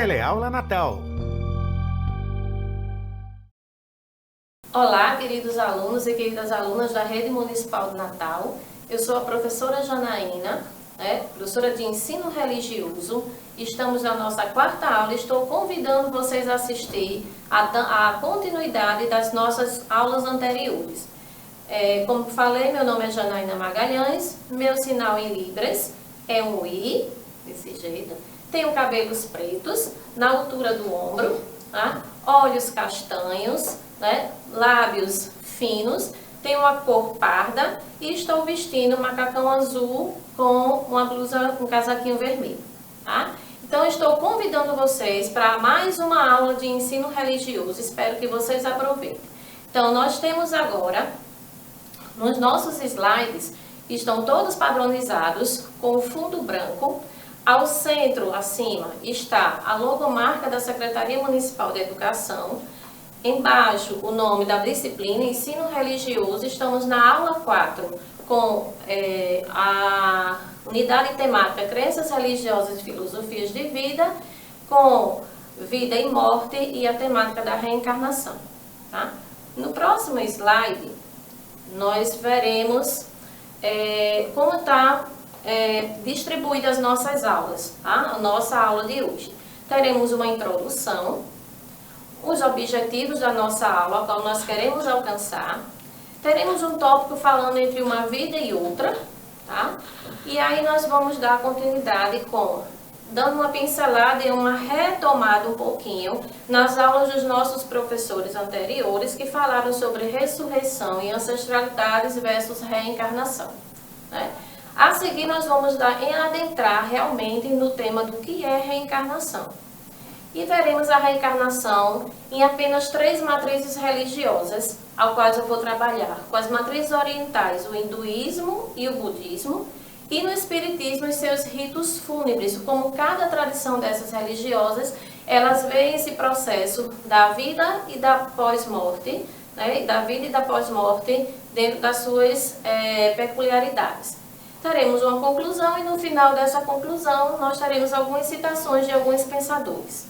Teleaula Natal. Olá, queridos alunos e queridas alunas da Rede Municipal de Natal. Eu sou a professora Janaína, professora de Ensino Religioso. Estamos na nossa quarta aula e estou convidando vocês a assistir a continuidade das nossas aulas anteriores. Como falei, meu nome é Janaína Magalhães, meu sinal em Libras é um I, desse jeito. Tenho cabelos pretos na altura do ombro, tá? Olhos castanhos, lábios finos, tenho uma cor parda e estou vestindo um macacão azul com uma blusa, um casaquinho vermelho. Tá? Então, estou convidando vocês para mais uma aula de ensino religioso. Espero que vocês aproveitem. Então, nós temos agora, nos nossos slides, estão todos padronizados com o fundo branco. Ao centro, acima, está a logomarca da Secretaria Municipal de Educação. Embaixo, o nome da disciplina, Ensino Religioso. Estamos na aula 4, com a unidade temática Crenças Religiosas e Filosofias de Vida, com Vida e Morte e a temática da reencarnação. Tá? No próximo slide, nós veremos como está distribuídas as nossas aulas, tá? A nossa aula de hoje. Teremos uma introdução, os objetivos da nossa aula, ao qual nós queremos alcançar. Teremos um tópico falando entre uma vida e outra, tá? E aí nós vamos dar continuidade dando uma pincelada e uma retomada um pouquinho nas aulas dos nossos professores anteriores que falaram sobre ressurreição e ancestralidades versus reencarnação, né? A seguir nós vamos adentrar realmente no tema do que é reencarnação. E veremos a reencarnação em apenas 3 matrizes religiosas, ao quais eu vou trabalhar, com as matrizes orientais, o hinduísmo e o budismo, e no espiritismo e seus ritos fúnebres, como cada tradição dessas religiosas, elas veem esse processo da vida e da pós-morte, né, da vida e da pós-morte dentro das suas peculiaridades. Teremos uma conclusão e no final dessa conclusão nós teremos algumas citações de alguns pensadores.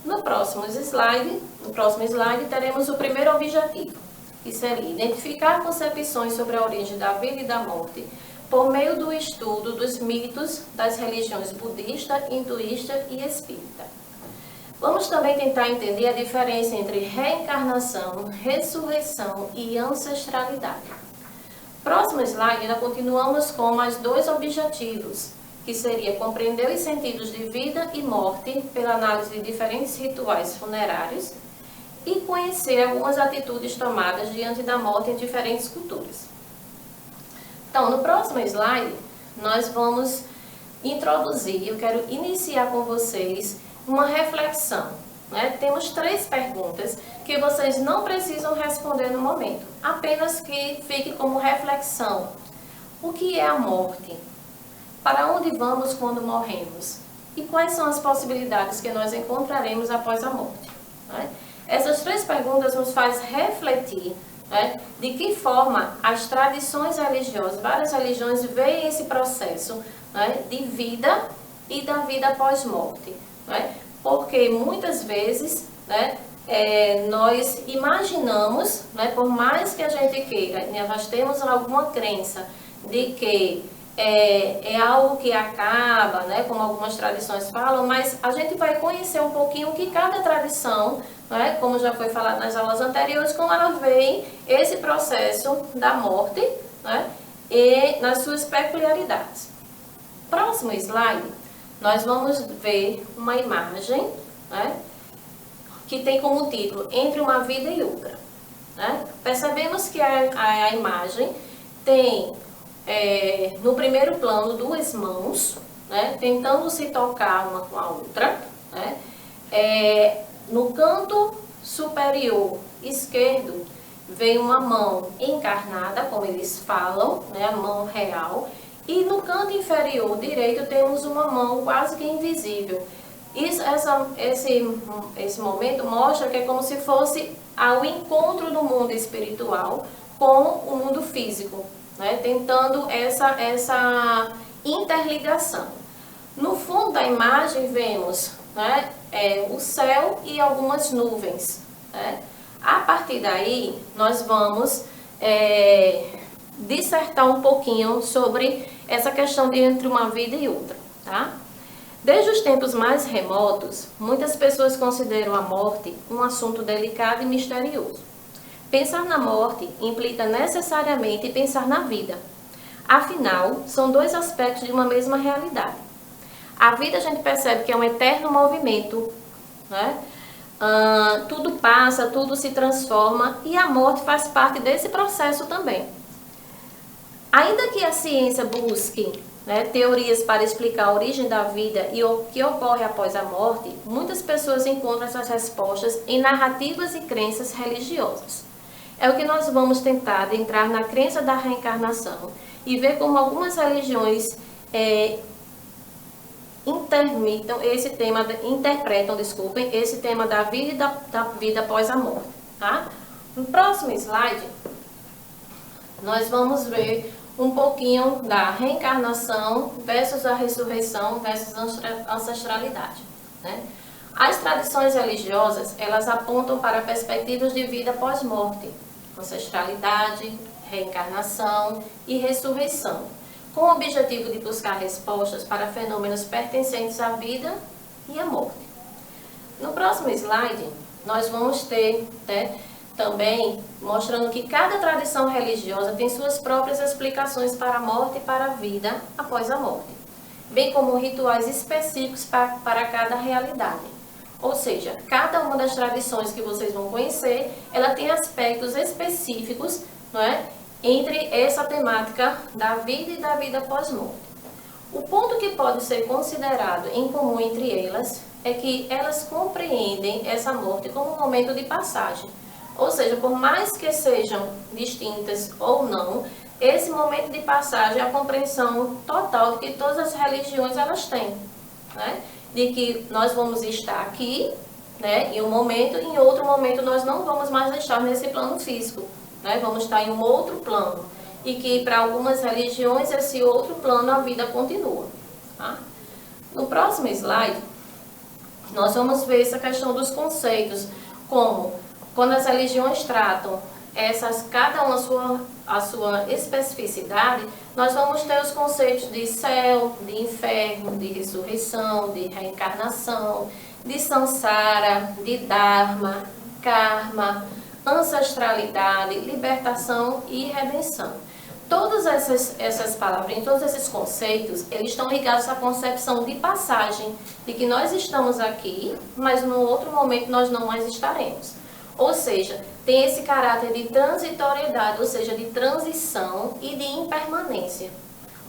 No próximo slide teremos o primeiro objetivo, que seria identificar concepções sobre a origem da vida e da morte por meio do estudo dos mitos das religiões budista, hinduísta e espírita. Vamos também tentar entender a diferença entre reencarnação, ressurreição e ancestralidade. Próximo slide, nós continuamos com mais 2 objetivos, que seria compreender os sentidos de vida e morte pela análise de diferentes rituais funerários e conhecer algumas atitudes tomadas diante da morte em diferentes culturas. Então, no próximo slide, nós vamos introduzir, eu quero iniciar com vocês uma reflexão. Temos 3 perguntas que vocês não precisam responder no momento, apenas que fique como reflexão. O que é a morte? Para onde vamos quando morremos? E quais são as possibilidades que nós encontraremos após a morte? Essas 3 perguntas nos fazem refletir de que forma as tradições religiosas, várias religiões, veem esse processo de vida e da vida pós-morte. Porque muitas vezes nós imaginamos, por mais que a gente queira, nós temos alguma crença de que é algo que acaba, como algumas tradições falam, mas a gente vai conhecer um pouquinho que cada tradição, como já foi falado nas aulas anteriores, como ela vê esse processo da morte e nas suas peculiaridades. Próximo slide, nós vamos ver uma imagem que tem como título Entre uma Vida e Outra. Percebemos que a imagem tem no primeiro plano 2 mãos, tentando se tocar uma com a outra. No canto superior esquerdo vem uma mão encarnada, como eles falam, a mão real. E no canto inferior direito temos uma mão quase que invisível. Esse momento mostra que é como se fosse ao encontro do mundo espiritual com o mundo físico, tentando essa interligação. No fundo da imagem vemos, né, o céu e algumas nuvens, né? A partir daí, nós vamos dissertar um pouquinho sobre essa questão de entre uma vida e outra, tá? Desde os tempos mais remotos, muitas pessoas consideram a morte um assunto delicado e misterioso. Pensar na morte implica necessariamente pensar na vida. Afinal, são dois aspectos de uma mesma realidade. A vida a gente percebe que é um eterno movimento, né? Tudo passa, tudo se transforma e a morte faz parte desse processo também. Ainda que a ciência busque, né, teorias para explicar a origem da vida e o que ocorre após a morte, muitas pessoas encontram essas respostas em narrativas e crenças religiosas. É o que nós vamos tentar entrar na crença da reencarnação e ver como algumas religiões interpretam esse tema da vida e da vida após a morte, tá? No próximo slide, nós vamos ver um pouquinho da reencarnação versus a ressurreição versus a ancestralidade, né? As tradições religiosas, elas apontam para perspectivas de vida pós-morte, ancestralidade, reencarnação e ressurreição, com o objetivo de buscar respostas para fenômenos pertencentes à vida e à morte. No próximo slide, nós vamos ter, né, também mostrando que cada tradição religiosa tem suas próprias explicações para a morte e para a vida após a morte, bem como rituais específicos para cada realidade. Ou seja, cada uma das tradições que vocês vão conhecer, ela tem aspectos específicos, não é, entre essa temática da vida e da vida pós-morte. O ponto que pode ser considerado em comum entre elas é que elas compreendem essa morte como um momento de passagem. Ou seja, por mais que sejam distintas ou não, esse momento de passagem é a compreensão total de que todas as religiões elas têm, né? De que nós vamos estar aqui, né, em um momento, e em outro momento nós não vamos mais estar nesse plano físico, né? Vamos estar em um outro plano. E que para algumas religiões esse outro plano a vida continua, tá? No próximo slide, nós vamos ver essa questão dos conceitos, como quando as religiões tratam cada uma a sua especificidade, nós vamos ter os conceitos de céu, de inferno, de ressurreição, de reencarnação, de samsara, de dharma, karma, ancestralidade, libertação e redenção. Todas essas palavras, todos esses conceitos, eles estão ligados à concepção de passagem, de que nós estamos aqui, mas no outro momento nós não mais estaremos. Ou seja, tem esse caráter de transitoriedade, ou seja, de transição e de impermanência.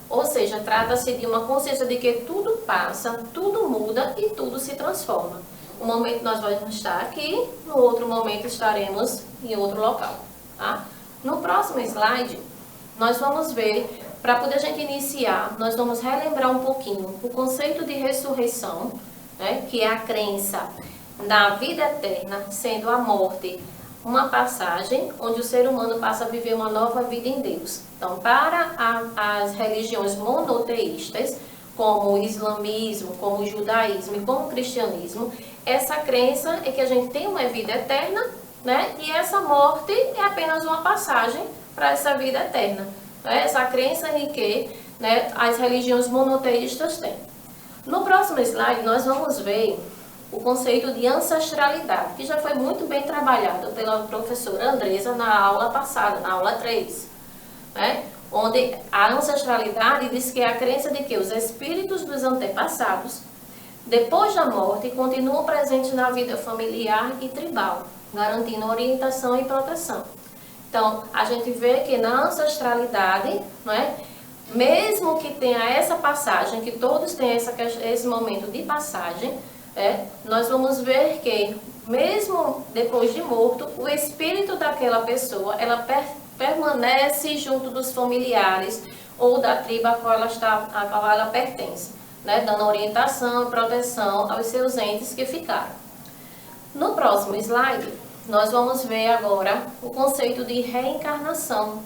Ou seja, trata-se de uma consciência de que tudo passa, tudo muda e tudo se transforma. Um momento nós vamos estar aqui, no outro momento estaremos em outro local, tá? No próximo slide, nós vamos ver, para poder a gente iniciar, nós vamos relembrar um pouquinho o conceito de ressurreição, né, que é a crença da vida eterna, sendo a morte uma passagem onde o ser humano passa a viver uma nova vida em Deus. Então, para as religiões monoteístas, como o islamismo, como o judaísmo e como o cristianismo, essa crença é que a gente tem uma vida eterna, né? E essa morte é apenas uma passagem para essa vida eterna. Né? Essa crença em que, né, as religiões monoteístas têm. No próximo slide, nós vamos ver o conceito de ancestralidade, que já foi muito bem trabalhado pela professora Andresa na aula passada, na aula 3, né? Onde a ancestralidade diz que é a crença de que os espíritos dos antepassados, depois da morte, continuam presentes na vida familiar e tribal, garantindo orientação e proteção. Então, a gente vê que na ancestralidade, não é, mesmo que tenha essa passagem, que todos têm esse momento de passagem, nós vamos ver que, mesmo depois de morto, o espírito daquela pessoa, ela permanece junto dos familiares ou da tribo a qual ela pertence, né, dando orientação e proteção aos seus entes que ficaram. No próximo slide, nós vamos ver agora o conceito de reencarnação,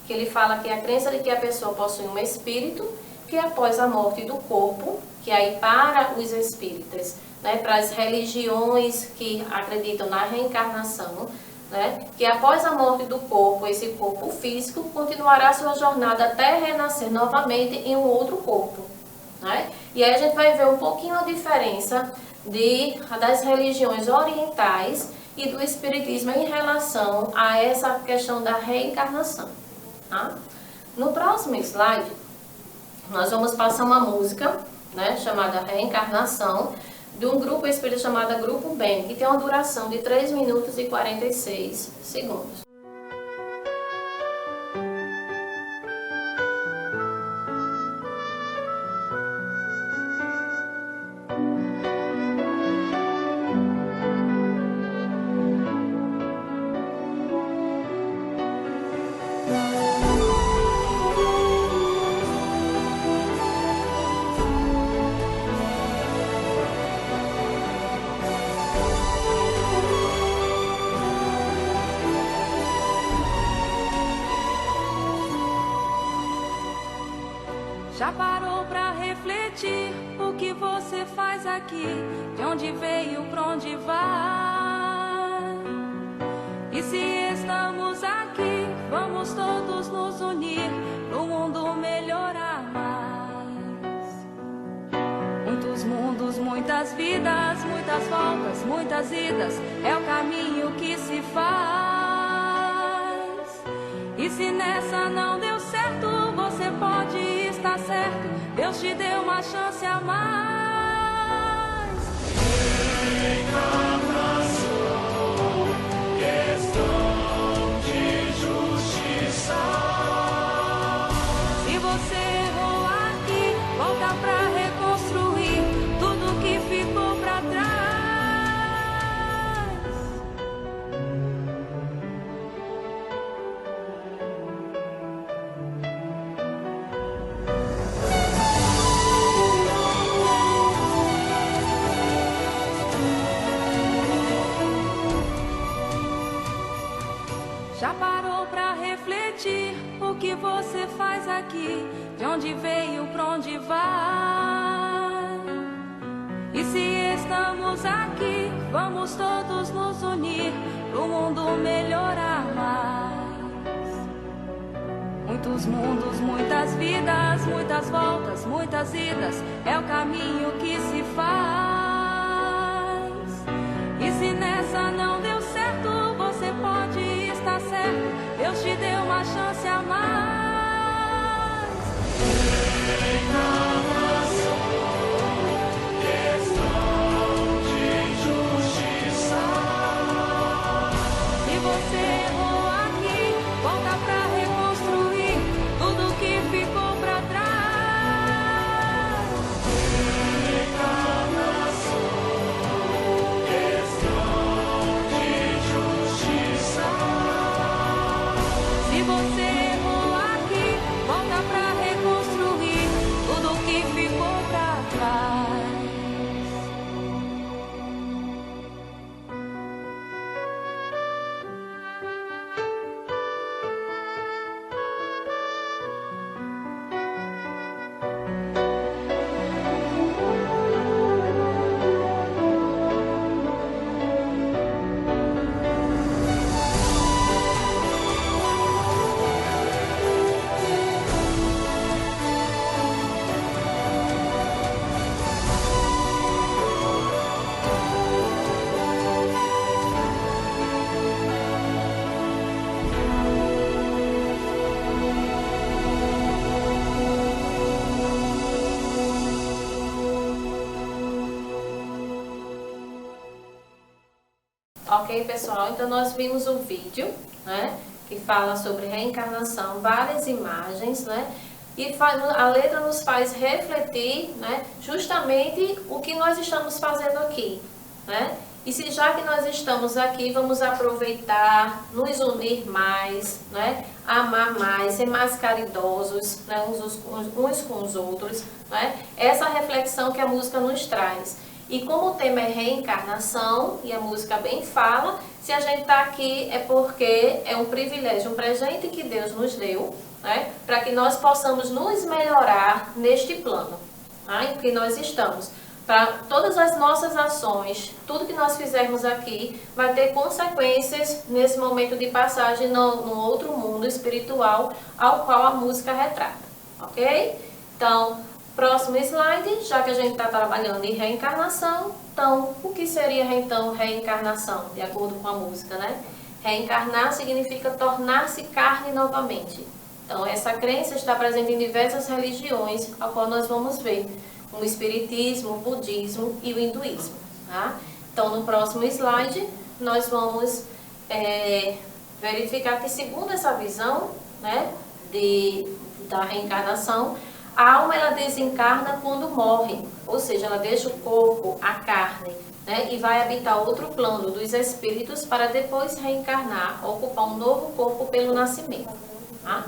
que ele fala que é a crença de que a pessoa possui um espírito que após a morte do corpo, que aí para os espíritas, né, para as religiões que acreditam na reencarnação, né, que após a morte do corpo, esse corpo físico continuará sua jornada até renascer novamente em um outro corpo. Né? E aí a gente vai ver um pouquinho a diferença das religiões orientais e do espiritismo em relação a essa questão da reencarnação. Tá? No próximo slide, nós vamos passar uma música, né, chamada Reencarnação, de um grupo espírita chamado Grupo Bem, que tem uma duração de 3 minutos e 46 segundos. Já parou pra refletir o que você faz aqui? De onde veio, pra onde vai? E se estamos aqui, vamos todos nos unir pro mundo melhorar mais. Muitos mundos, muitas vidas, muitas voltas, muitas idas, é o caminho que se faz. E se nessa não deu certo, você pode estar certo, Deus te deu uma chance a mais. Reencarnação, questão de justiça. Se você errou aqui, volta pra reconstruir tudo que ficou pra trás. Já parou pra refletir o que você faz aqui? De onde veio, pra onde vai? E se estamos aqui, vamos todos nos unir pro mundo melhorar mais. Muitos mundos, muitas vidas, muitas voltas, muitas idas, é o caminho que se faz. E se nessa não deu certo, você pode estar certo, Deus te deu uma chance a mais. Reencarnação, questão de justiça. Se você errou aqui, volta pra reconstruir tudo que ficou pra trás. Reencarnação, questão de justiça. Se você errou aqui, volta pra reconstruir tudo que ficou pra trás. Ok, pessoal? Então nós vimos o vídeo, né, que fala sobre reencarnação, várias imagens, né, e a letra nos faz refletir, né, justamente o que nós estamos fazendo aqui, né? E se já que nós estamos aqui, vamos aproveitar, nos unir mais, né, amar mais, ser mais caridosos, né, uns com os outros, né? Essa reflexão que a música nos traz. E como o tema é reencarnação, e a música bem fala, se a gente está aqui é porque é um privilégio, um presente que Deus nos deu, né, para que nós possamos nos melhorar neste plano. tá? Em que nós estamos. Para todas as nossas ações, tudo que nós fizermos aqui vai ter consequências nesse momento de passagem no outro mundo espiritual ao qual a música retrata, ok? Então, próximo slide, já que a gente está trabalhando em reencarnação, então, o que seria então reencarnação, de acordo com a música, né? Reencarnar significa tornar-se carne novamente. Então, essa crença está presente em diversas religiões, a qual nós vamos ver o espiritismo, o budismo e o hinduísmo, tá? Então, no próximo slide, nós vamos verificar que, segundo essa visão, né, da reencarnação, a alma ela desencarna quando morre, ou seja, ela deixa o corpo, a carne, né, e vai habitar outro plano dos espíritos para depois reencarnar, ocupar um novo corpo pelo nascimento, tá?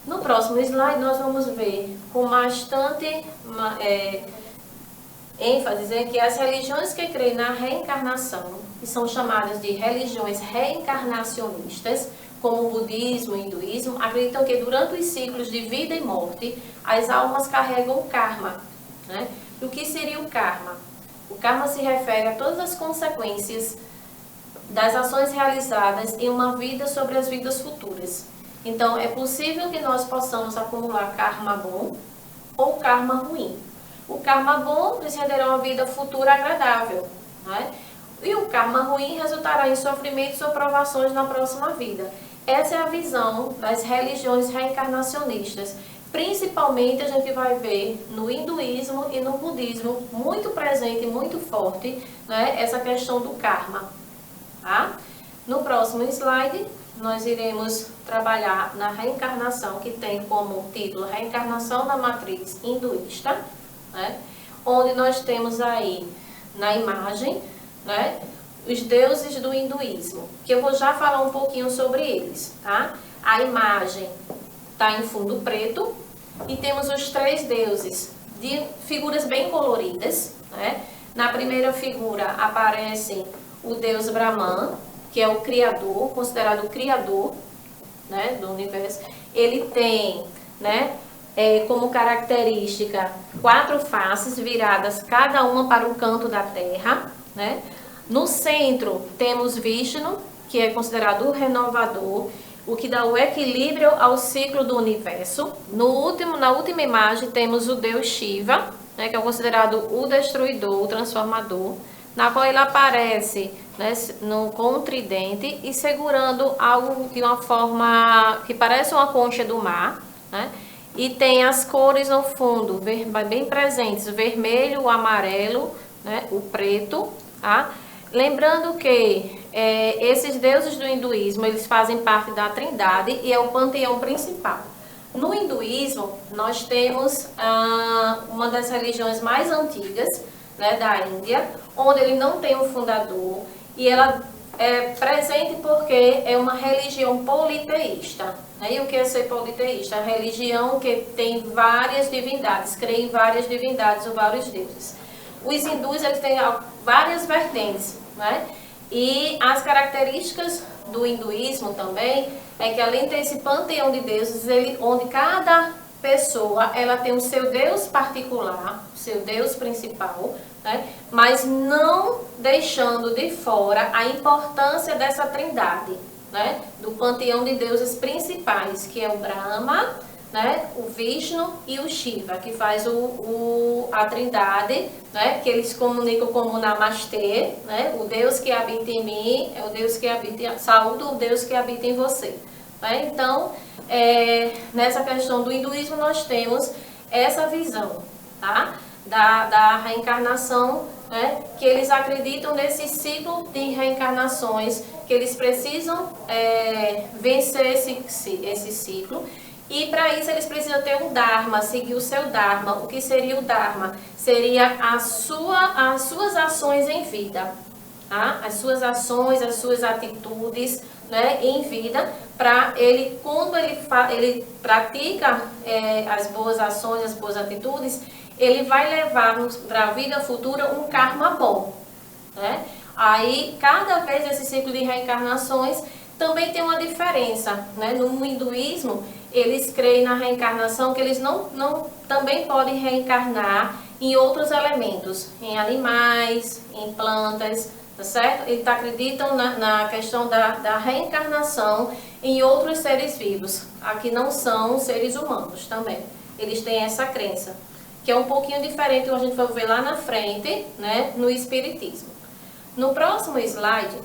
No próximo slide, nós vamos ver com bastante ênfase em que as religiões que creem na reencarnação, que são chamadas de religiões reencarnacionistas, como o budismo e o hinduísmo, acreditam que durante os ciclos de vida e morte, as almas carregam karma, né? E o que seria o karma? O karma se refere a todas as consequências das ações realizadas em uma vida sobre as vidas futuras. Então, é possível que nós possamos acumular karma bom ou karma ruim. O karma bom nos renderá uma vida futura agradável, né? E o karma ruim resultará em sofrimentos ou provações na próxima vida. Essa é a visão das religiões reencarnacionistas. Principalmente a gente vai ver no hinduísmo e no budismo, muito presente, muito forte, né, essa questão do karma. Tá? No próximo slide, nós iremos trabalhar na reencarnação, que tem como título Reencarnação na Matriz Hinduísta, né, onde nós temos aí na imagem, né, os deuses do hinduísmo, que eu vou já falar um pouquinho sobre eles, tá? A imagem está em fundo preto e temos os 3 deuses de figuras bem coloridas, né? Na primeira figura aparece o deus Brahman, que é o criador, considerado o criador, né, do universo. Ele tem, né, como característica 4 faces viradas, cada uma para um canto da terra, né? No centro temos Vishnu, que é considerado o renovador, o que dá o equilíbrio ao ciclo do universo. Na última imagem temos o deus Shiva, né, que é considerado o destruidor, o transformador, na qual ele aparece, né, com um tridente e segurando algo de uma forma que parece uma concha do mar, né? E tem as cores no fundo, bem presentes, o vermelho, o amarelo, né, o preto, tá? Lembrando que esses deuses do hinduísmo, eles fazem parte da Trindade e é o panteão principal. No hinduísmo, nós temos uma das religiões mais antigas, né, da Índia, onde ele não tem um fundador e ela é presente porque é uma religião politeísta. Né? E o que é ser politeísta? A religião que tem várias divindades, crê em várias divindades ou vários deuses. Os hindus, eles têm várias vertentes, né? E as características do hinduísmo também é que, além desse panteão de deuses, onde cada pessoa ela tem o seu deus particular, o seu deus principal, né? Mas não deixando de fora a importância dessa trindade, né? Do panteão de deuses principais, que é o Brahma, né, o Vishnu e o Shiva, que faz a trindade, né, que eles comunicam como Namastê, né, o Deus que habita em mim, é o Deus que habita, saúde o Deus que habita em você. Né? Então, nessa questão do hinduísmo, nós temos essa visão, tá, da reencarnação, né, que eles acreditam nesse ciclo de reencarnações, que eles precisam vencer esse ciclo. E para isso eles precisam ter um Dharma, seguir o seu Dharma. O que seria o Dharma? Seria as suas ações em vida. Tá? As suas ações, as suas atitudes, né, em vida, para ele, quando ele pratica as boas ações, as boas atitudes, ele vai levar para a vida futura um karma bom. Né? Aí, cada vez esse ciclo de reencarnações também tem uma diferença. Né? No hinduísmo, eles creem na reencarnação, que eles não também podem reencarnar em outros elementos, em animais, em plantas, tá certo? Eles acreditam na questão da reencarnação em outros seres vivos, aqui não são seres humanos também. Eles têm essa crença, que é um pouquinho diferente do que a gente vai ver lá na frente, né, no Espiritismo. No próximo slide,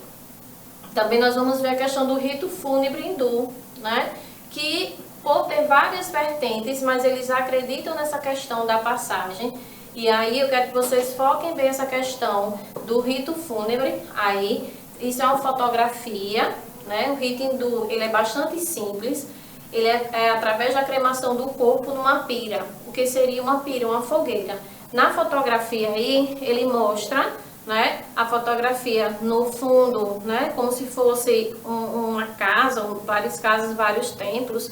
também nós vamos ver a questão do rito fúnebre hindu, né, que por ter várias vertentes, mas eles acreditam nessa questão da passagem. E aí eu quero que vocês foquem bem essa questão do rito fúnebre. Aí, isso é uma fotografia, né? O rito hindu, ele é bastante simples. Ele é através da cremação do corpo numa pira. O que seria uma pira? Uma fogueira. Na fotografia aí, ele mostra, né, a fotografia no fundo, né, como se fosse uma casa, várias casas, vários templos.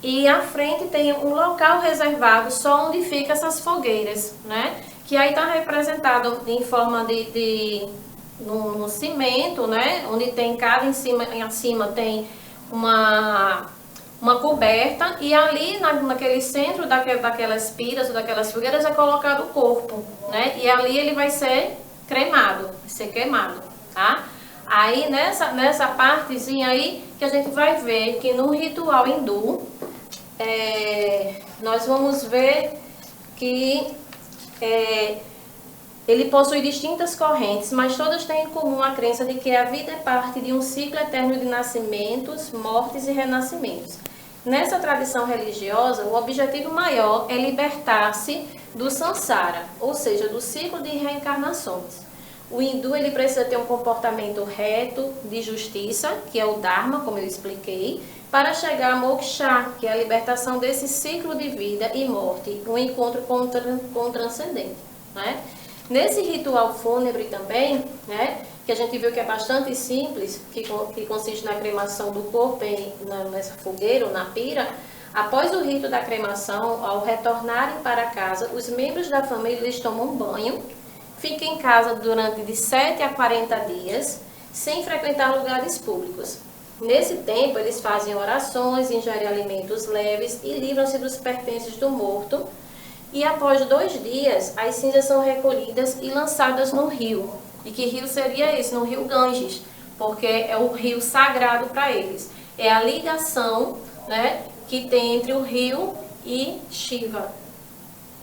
E à frente tem um local reservado só onde ficam essas fogueiras, né? Que aí está representado em forma no cimento, né? Onde tem cada em cima tem uma coberta, e ali naquele centro daquelas piras ou daquelas fogueiras é colocado o corpo, né? E ali ele vai ser cremado, tá? Aí nessa partezinha aí que a gente vai ver que no ritual hindu, nós vamos ver que ele possui distintas correntes, mas todas têm em comum a crença de que a vida é parte de um ciclo eterno de nascimentos, mortes e renascimentos. Nessa tradição religiosa, o objetivo maior é libertar-se do samsara, ou seja, do ciclo de reencarnações. O hindu ele precisa ter um comportamento reto, de justiça, que é o dharma, como eu expliquei, para chegar a moksha, que é a libertação desse ciclo de vida e morte, um encontro com o transcendente, né? Nesse ritual fúnebre também, né, que a gente viu que é bastante simples, que consiste na cremação do corpo nessa fogueira ou na pira, após o rito da cremação, ao retornarem para casa, os membros da família eles tomam banho, ficam em casa durante de 7 a 40 dias, sem frequentar lugares públicos. Nesse tempo, eles fazem orações, ingerem alimentos leves e livram-se dos pertences do morto. E após 2 dias, as cinzas são recolhidas e lançadas no rio. E que rio seria esse? No rio Ganges, porque é o rio sagrado para eles. É a ligação, né, que tem entre o rio e Shiva.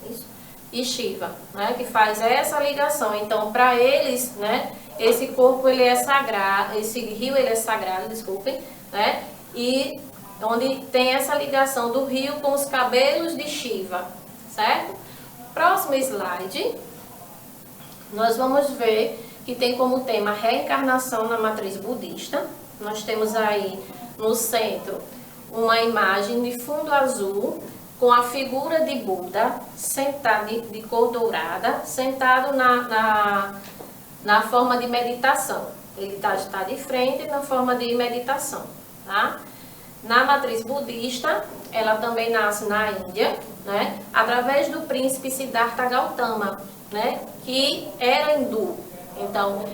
Isso. E Shiva, né, que faz essa ligação. Então, para eles, né, esse corpo ele é sagrado, esse rio ele é sagrado, desculpem, né, e onde tem essa ligação do rio com os cabelos de Shiva, certo? Próximo slide, nós vamos ver que tem como tema reencarnação na matriz budista. Nós temos aí no centro uma imagem de fundo azul com a figura de Buda sentado de cor dourada, sentado na forma de meditação. Ele está de frente na forma de meditação, tá? Na matriz budista, ela também nasce na Índia, né? Através do príncipe Siddhartha Gautama, né? Que era hindu. Então,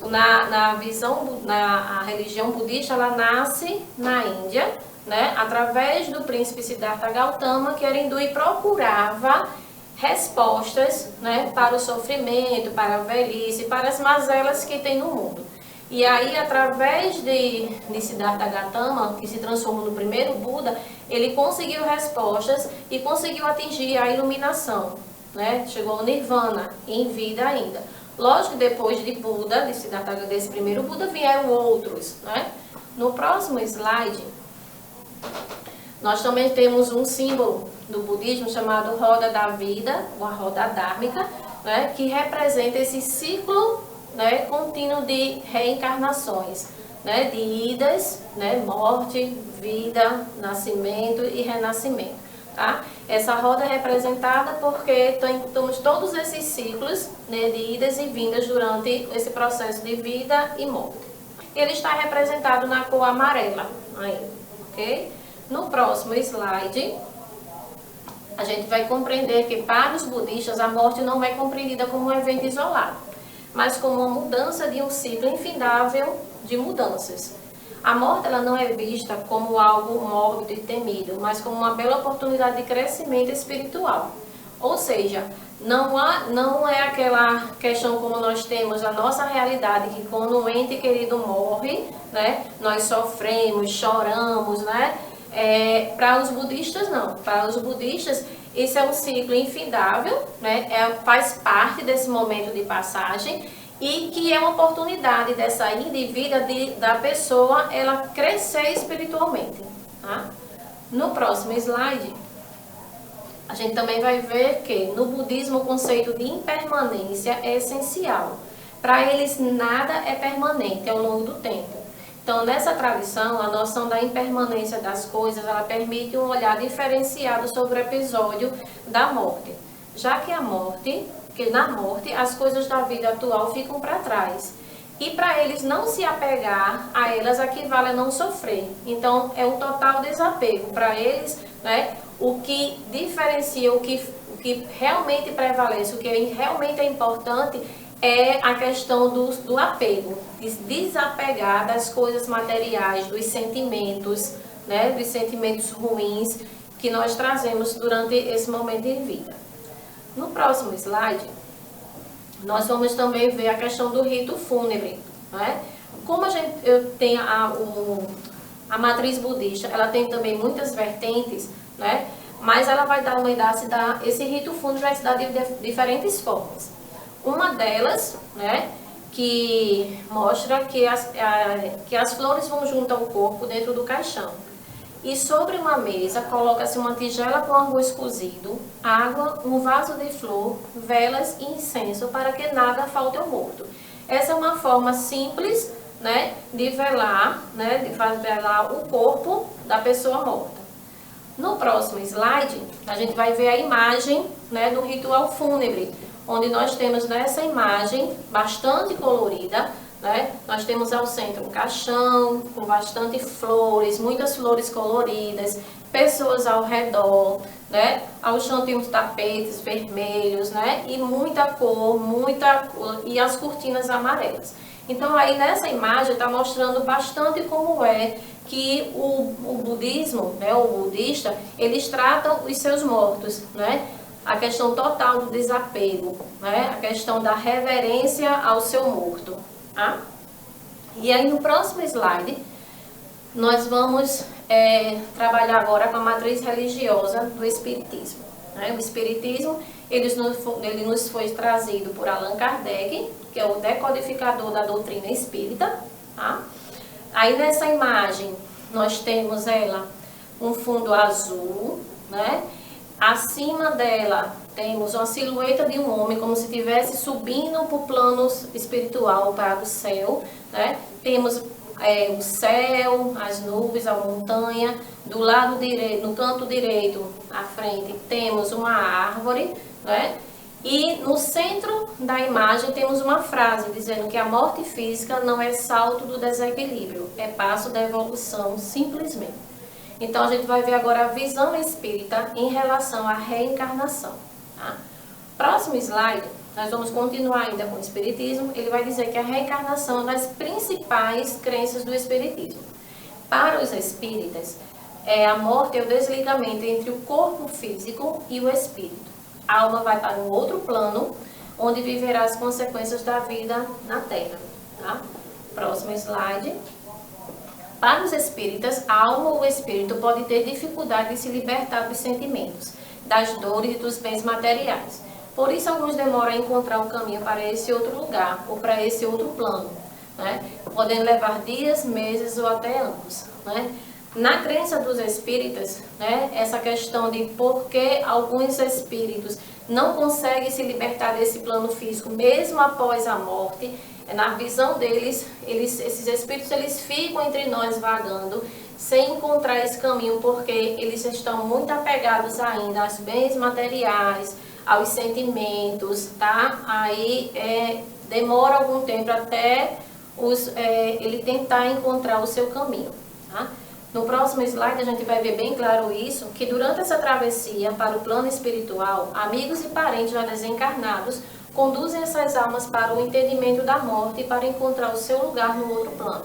na religião budista, ela nasce na Índia, né? Através do príncipe Siddhartha Gautama, que era hindu e procurava respostas, né, para o sofrimento, para a velhice, para as mazelas que tem no mundo. E aí, através de Siddhartha Gautama, que se transformou no primeiro Buda, ele conseguiu respostas e conseguiu atingir a iluminação, né? Chegou ao Nirvana, em vida ainda. Lógico que depois de Buda, desse primeiro Buda, vieram outros, né? No próximo slide, nós também temos um símbolo do budismo chamado roda da vida, ou a roda dármica, né, que representa esse ciclo, né, contínuo de reencarnações, né, de idas, né, morte, vida, nascimento e renascimento. Tá? Essa roda é representada porque temos todos esses ciclos, né, de idas e vindas durante esse processo de vida e morte. Ele está representado na cor amarela, aí, ok? No próximo slide, a gente vai compreender que para os budistas a morte não é compreendida como um evento isolado, mas como uma mudança de um ciclo infindável de mudanças. A morte ela não é vista como algo mórbido e temido, mas como uma bela oportunidade de crescimento espiritual. Ou seja, não é aquela questão como nós temos a nossa realidade, que quando o ente querido morre, né, nós sofremos, choramos, né? Para os budistas não. Para os budistas esse é um ciclo infindável, né? Faz parte desse momento de passagem e que é uma oportunidade dessa ida e vida da pessoa ela crescer espiritualmente. Tá? No próximo slide, a gente também vai ver que no budismo o conceito de impermanência é essencial. Para eles nada é permanente ao longo do tempo. Então, nessa tradição, a noção da impermanência das coisas, ela permite um olhar diferenciado sobre o episódio da morte. Já que na morte, as coisas da vida atual ficam para trás. E para eles não se apegar a elas equivale a não sofrer. Então, é um total desapego. Para eles, né, o que diferencia, o que realmente prevalece, o que realmente é importante é a questão do apego, de desapegar das coisas materiais, dos sentimentos, né, dos sentimentos ruins que nós trazemos durante esse momento de vida. No próximo slide, nós vamos também ver a questão do rito fúnebre. Né? Como eu tenho a matriz budista, ela tem também muitas vertentes, né? Mas ela vai dar esse rito fúnebre vai se dar de diferentes formas. Uma delas, né, que mostra que as flores vão junto ao corpo dentro do caixão. E sobre uma mesa coloca-se uma tigela com arroz cozido, água, um vaso de flor, velas e incenso para que nada falte ao morto. Essa é uma forma simples, né, de velar, né, de fazer velar o corpo da pessoa morta. No próximo slide, a gente vai ver a imagem, né, do ritual fúnebre, onde nós temos nessa imagem bastante colorida, né? Nós temos ao centro um caixão com bastante flores, muitas flores coloridas, pessoas ao redor, né? Ao chão tem uns tapetes vermelhos, né? E muita cor, e as cortinas amarelas. Então aí nessa imagem está mostrando bastante como é que o budismo, né? O budista, eles tratam os seus mortos, né? A questão total do desapego, né? A questão da reverência ao seu morto. Tá? E aí no próximo slide, nós vamos trabalhar agora com a matriz religiosa do Espiritismo. Né? O Espiritismo, ele nos foi trazido por Allan Kardec, que é o decodificador da doutrina espírita. Tá? Aí nessa imagem, nós temos um fundo azul, né? Acima dela temos uma silhueta de um homem como se estivesse subindo para o plano espiritual, para o céu, né? Temos o céu, as nuvens, a montanha. Do lado direito, no canto direito, à frente, temos uma árvore, né? E no centro da imagem temos uma frase dizendo que a morte física não é salto do desequilíbrio, é passo da evolução simplesmente. Então, a gente vai ver agora a visão espírita em relação à reencarnação. Tá? Próximo slide, nós vamos continuar ainda com o Espiritismo. Ele vai dizer que a reencarnação é uma das principais crenças do Espiritismo. Para os espíritas, a morte é o desligamento entre o corpo físico e o espírito. A alma vai para um outro plano, onde viverá as consequências da vida na Terra. Tá? Próximo slide. Para os espíritas, a alma ou o espírito pode ter dificuldade de se libertar dos sentimentos, das dores e dos bens materiais. Por isso, alguns demoram a encontrar o caminho para esse outro lugar, ou para esse outro plano, né? Podendo levar dias, meses ou até anos. Né? Na crença dos espíritas, né, essa questão de por que alguns espíritos não conseguem se libertar desse plano físico, mesmo após a morte, na visão deles, esses espíritos eles ficam entre nós vagando, sem encontrar esse caminho, porque eles estão muito apegados ainda aos bens materiais, aos sentimentos, tá? Aí demora algum tempo até ele tentar encontrar o seu caminho, tá? No próximo slide a gente vai ver bem claro isso, que durante essa travessia para o plano espiritual, amigos e parentes já desencarnados conduzem essas almas para o entendimento da morte e para encontrar o seu lugar no outro plano.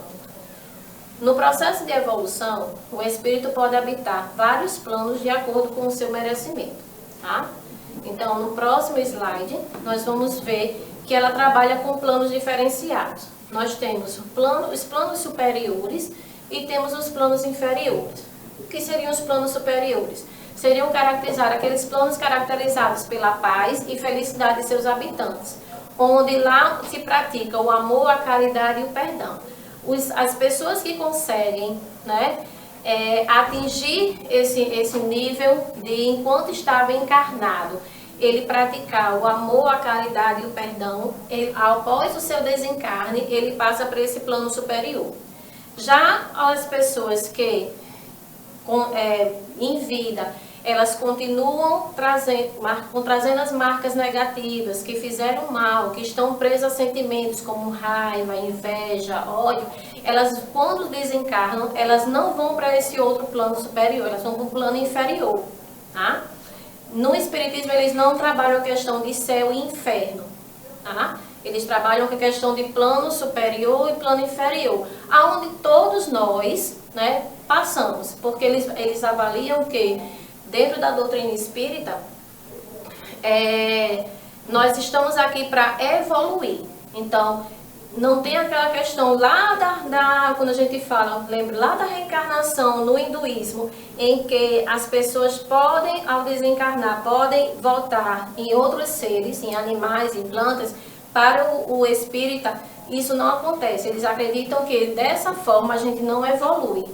No processo de evolução, o espírito pode habitar vários planos de acordo com o seu merecimento. Tá? Então, no próximo slide, nós vamos ver que ela trabalha com planos diferenciados. Nós temos os planos superiores e temos os planos inferiores. O que seriam os planos superiores? Seriam aqueles planos caracterizados pela paz e felicidade de seus habitantes, onde lá se pratica o amor, a caridade e o perdão. As pessoas que conseguem, né, atingir esse nível de, enquanto estava encarnado, ele praticar o amor, a caridade e o perdão, após o seu desencarne, ele passa para esse plano superior. Já as pessoas que, em vida, elas continuam trazendo as marcas negativas, que fizeram mal, que estão presas a sentimentos como raiva, inveja, ódio, elas, quando desencarnam, elas não vão para esse outro plano superior, elas vão para o plano inferior, tá? No Espiritismo, eles não trabalham a questão de céu e inferno, tá? Eles trabalham com a questão de plano superior e plano inferior, aonde todos nós, né, passamos, porque eles avaliam que, dentro da doutrina espírita, nós estamos aqui para evoluir. Então, não tem aquela questão lá quando a gente fala, lembra, lá da reencarnação no hinduísmo, em que as pessoas podem, ao desencarnar, podem voltar em outros seres, em animais, em plantas. Para o espírita, isso não acontece. Eles acreditam que dessa forma a gente não evolui,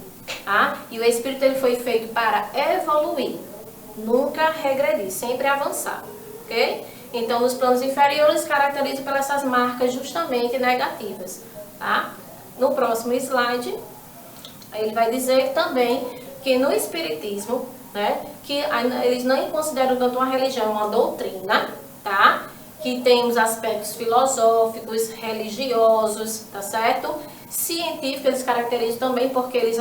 tá? E o espírito, ele foi feito para evoluir, nunca regredir, sempre avançar, ok? Então, nos planos inferiores, caracterizam pelas essas marcas justamente negativas, tá? No próximo slide, ele vai dizer também que no Espiritismo, né, que eles não consideram tanto uma religião, uma doutrina, tá? Que tem os aspectos filosóficos, religiosos, tá certo? Científicos, eles caracterizam também porque eles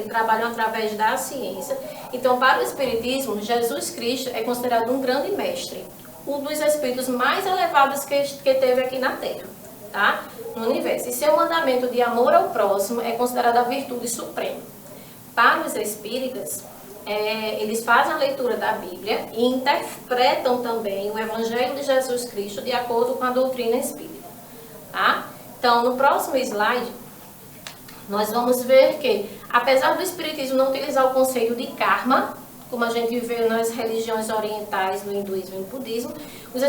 trabalham através da ciência. Então, para o Espiritismo, Jesus Cristo é considerado um grande mestre, um dos espíritos mais elevados que teve aqui na Terra, tá? No universo. E seu mandamento de amor ao próximo é considerado a virtude suprema. Para os espíritas, eles fazem a leitura da Bíblia e interpretam também o Evangelho de Jesus Cristo de acordo com a doutrina espírita, tá? Então, no próximo slide, nós vamos ver que, apesar do Espiritismo não utilizar o conceito de karma, como a gente vê nas religiões orientais, no hinduísmo e no budismo, os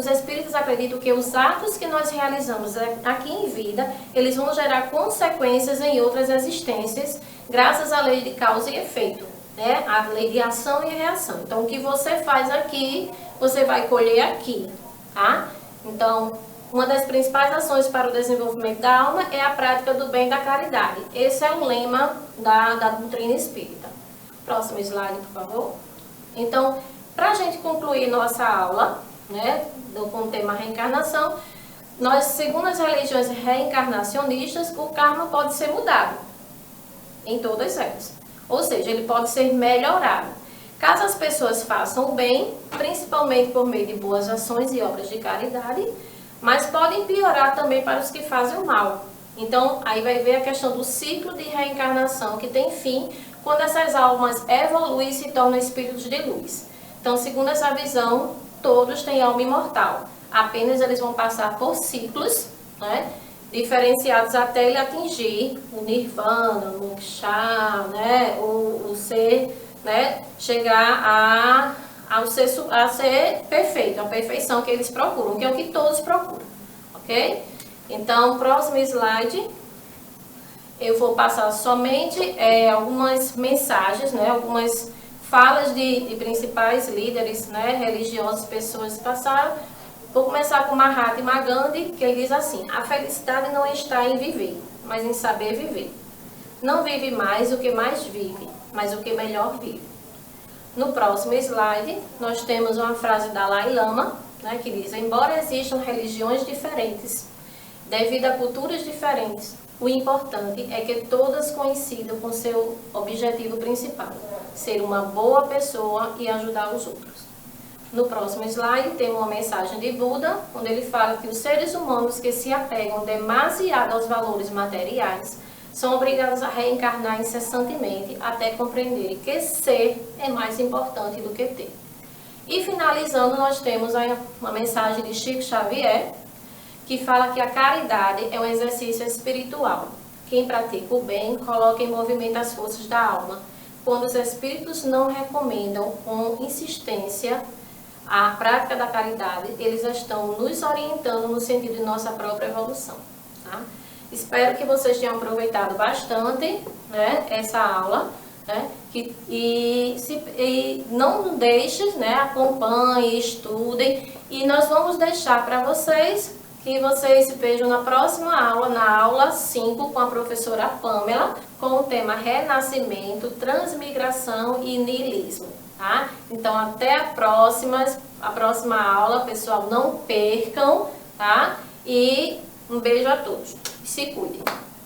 espíritas acreditam que os atos que nós realizamos aqui em vida, eles vão gerar consequências em outras existências, graças à lei de causa e efeito, né? A lei de ação e reação. Então, o que você faz aqui, você vai colher aqui, tá? Então, uma das principais ações para o desenvolvimento da alma é a prática do bem e da caridade. Esse é o lema da doutrina espírita. Próximo slide, por favor. Então, para a gente concluir nossa aula, né, com o tema reencarnação, nós, segundo as religiões reencarnacionistas, o karma pode ser mudado em todas elas. Ou seja, ele pode ser melhorado. Caso as pessoas façam o bem, principalmente por meio de boas ações e obras de caridade, mas podem piorar também para os que fazem o mal. Então, aí vai ver a questão do ciclo de reencarnação, que tem fim quando essas almas evoluem e se tornam espíritos de luz. Então, segundo essa visão, todos têm alma imortal. Apenas eles vão passar por ciclos, né, diferenciados até ele atingir o nirvana, o moksha, né, o ser, né, chegar a ser perfeito, a perfeição que eles procuram, que é o que todos procuram, ok? Então, próximo slide, eu vou passar somente algumas mensagens, né, algumas falas de principais líderes, né, religiosos, pessoas que passaram. Vou começar com Mahatma Gandhi, que ele diz assim: a felicidade não está em viver, mas em saber viver. Não vive mais o que mais vive, mas o que melhor vive. No próximo slide, nós temos uma frase da Dalai Lama, né, que diz: embora existam religiões diferentes, devido a culturas diferentes, o importante é que todas coincidam com seu objetivo principal, ser uma boa pessoa e ajudar os outros. No próximo slide tem uma mensagem de Buda, onde ele fala que os seres humanos que se apegam demasiado aos valores materiais são obrigados a reencarnar incessantemente até compreenderem que ser é mais importante do que ter. E finalizando, nós temos aí uma mensagem de Chico Xavier, que fala que a caridade é um exercício espiritual. Quem pratica o bem coloca em movimento as forças da alma. Quando os espíritos não recomendam com insistência a prática da caridade, eles estão nos orientando no sentido de nossa própria evolução. Tá? Espero que vocês tenham aproveitado bastante, né, essa aula, né, e não deixem, né, acompanhem, estudem, e nós vamos deixar para vocês que vocês se vejam na próxima aula, na aula 5, com a professora Pamela, com o tema Renascimento, Transmigração e Niilismo. Tá? Então, até a próxima aula, pessoal, não percam, tá? E um beijo a todos. Se cuidem.